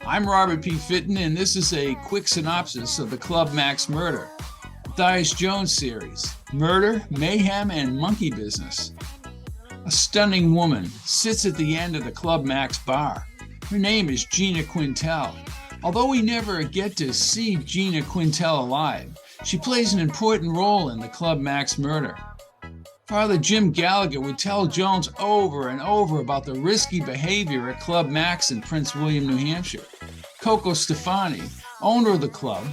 I'm Robert P. Fitton, and this is a quick synopsis of the Club Max murder. Matthias Jones series, Murder, Mayhem, and Monkey Business. A stunning woman sits at the end of the Club Max bar. Her name is Gina Quintel. Although we never get to see Gina Quintel alive, she plays an important role in the Club Max murder. Father Jim Gallagher would tell Jones over and over about the risky behavior at Club Max in Prince William, New Hampshire. Coco Stefani, owner of the club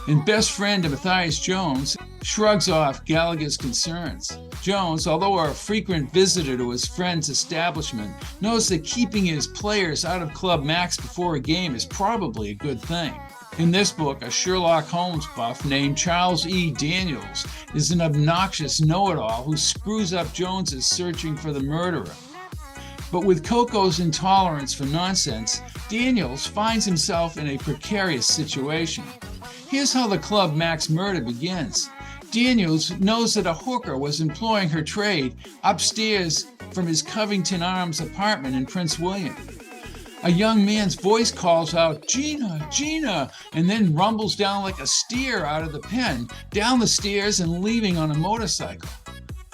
and best friend of Matthias Jones, shrugs off Gallagher's concerns. Jones, although a frequent visitor to his friend's establishment, knows that keeping his players out of Club Max before a game is probably a good thing. In this book, a Sherlock Holmes buff named Charles E. Daniels is an obnoxious know-it-all who screws up Jones's searching for the murderer. But with Coco's intolerance for nonsense, Daniels finds himself in a precarious situation. Here's how the Club Max murder begins. Daniels knows that a hooker was employing her trade upstairs from his Covington Arms apartment in Prince William. A young man's voice calls out, "Gina, Gina," and then rumbles down like a steer out of the pen, down the stairs and leaving on a motorcycle.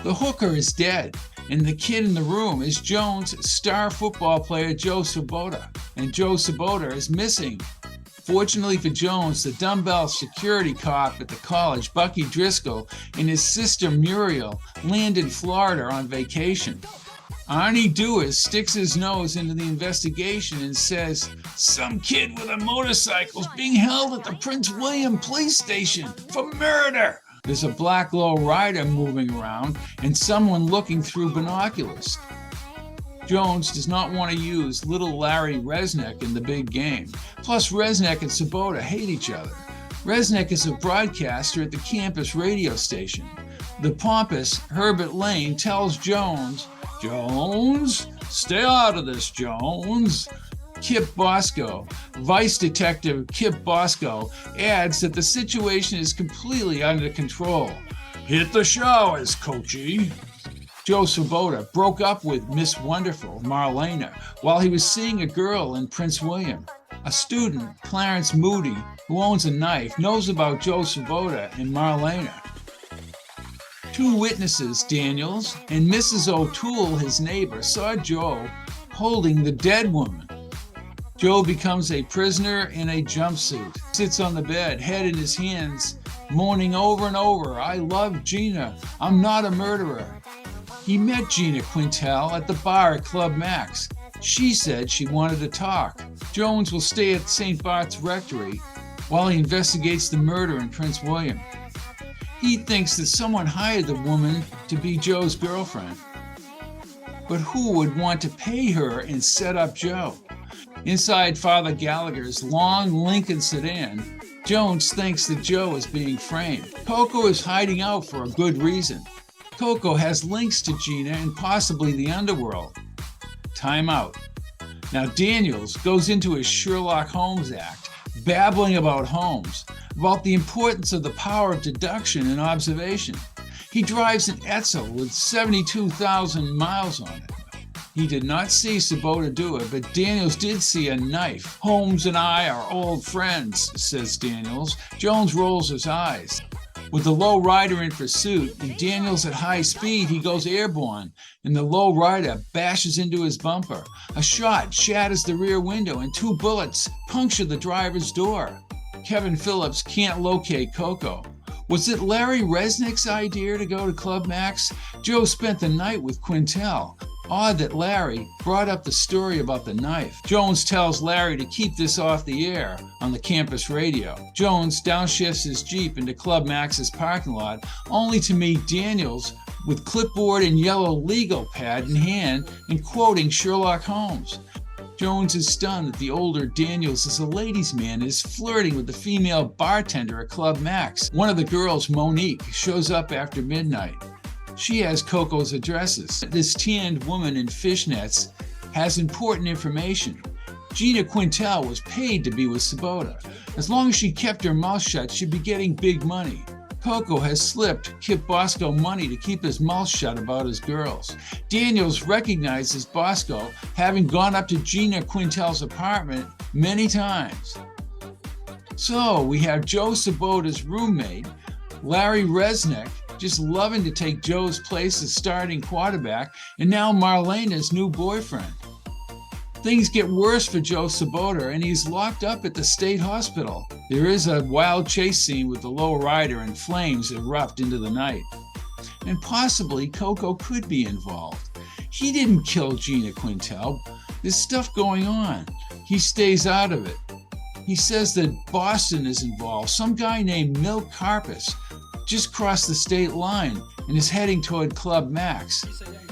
The hooker is dead, and the kid in the room is Jones' star football player Joe Sabota, and Joe Sabota is missing. Fortunately for Jones, the dumbbell security cop at the college, Bucky Driscoll, and his sister Muriel land in Florida on vacation. Arnie Dewis sticks his nose into the investigation and says, "Some kid with a motorcycle is being held at the Prince William police station for murder." There's a black low rider moving around and someone looking through binoculars. Jones does not want to use little Larry Resnick in the big game. Plus, Resnick and Sabota hate each other. Resnick is a broadcaster at the campus radio station. The pompous Herbert Lane tells Jones, "Jones, stay out of this, Jones." Kip Bosco, Vice Detective Kip Bosco, adds that the situation is completely under control. "Hit the showers, Coachy." Joe Sabota broke up with Miss Wonderful, Marlena, while he was seeing a girl in Prince William. A student, Clarence Moody, who owns a knife, knows about Joe Sabota and Marlena. Two witnesses, Daniels and Mrs. O'Toole, his neighbor, saw Joe holding the dead woman. Joe becomes a prisoner in a jumpsuit, sits on the bed, head in his hands, moaning over and over, "I love Gina. I'm not a murderer." He met Gina Quintel at the bar at Club Max. She said she wanted to talk. Jones will stay at St. Bart's Rectory while he investigates the murder in Prince William. He thinks that someone hired the woman to be Joe's girlfriend. But who would want to pay her and set up Joe? Inside Father Gallagher's long Lincoln sedan, Jones thinks that Joe is being framed. Coco is hiding out for a good reason. Coco has links to Gina and possibly the underworld. Time out. Now Daniels goes into his Sherlock Holmes act, babbling about Holmes, about the importance of the power of deduction and observation. He drives an Etzel with 72,000 miles on it. He did not see Sabota do it, but Daniels did see a knife. "Holmes and I are old friends," says Daniels. Jones rolls his eyes. With the low rider in pursuit and Daniels at high speed, he goes airborne, and the low rider bashes into his bumper. A shot shatters the rear window, and two bullets puncture the driver's door. Kevin Phillips can't locate Coco. Was it Larry Resnick's idea to go to Club Max? Joe spent the night with Quintel. Odd that Larry brought up the story about the knife. Jones tells Larry to keep this off the air on the campus radio. Jones downshifts his Jeep into Club Max's parking lot, only to meet Daniels with clipboard and yellow legal pad in hand and quoting Sherlock Holmes. Jones is stunned that the older Daniels is a ladies' man and is flirting with the female bartender at Club Max. One of the girls, Monique, shows up after midnight. She has Coco's addresses. This tanned woman in fishnets has important information. Gina Quintel was paid to be with Sabota. As long as she kept her mouth shut, she'd be getting big money. Coco has slipped Kip Bosco money to keep his mouth shut about his girls. Daniels recognizes Bosco, having gone up to Gina Quintel's apartment many times. So we have Joe Sabota's roommate, Larry Resnick, just loving to take Joe's place as starting quarterback, and now Marlena's new boyfriend. Things get worse for Joe Sabota, and he's locked up at the state hospital. There is a wild chase scene with the low rider, and flames erupt into the night. And possibly Coco could be involved. He didn't kill Gina Quintel. There's stuff going on. He stays out of it. He says that Boston is involved. Some guy named Milt Karpus just crossed the state line and is heading toward Club Max.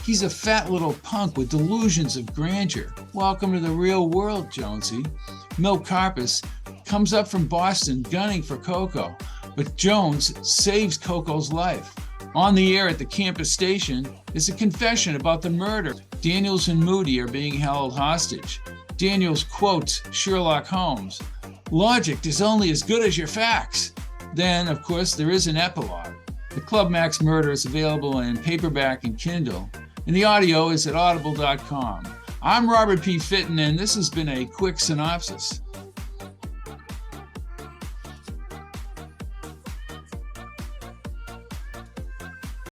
He's a fat little punk with delusions of grandeur. Welcome to the real world, Jonesy. Milt Karpus comes up from Boston gunning for Coco, but Jones saves Coco's life. On the air at the campus station is a confession about the murder. Daniels and Moody are being held hostage. Daniels quotes Sherlock Holmes, "Logic is only as good as your facts." Then, of course, there is an epilogue. The Club Max Murder is available in paperback and Kindle, and the audio is at audible.com. I'm Robert P. Fitton, and this has been a quick synopsis.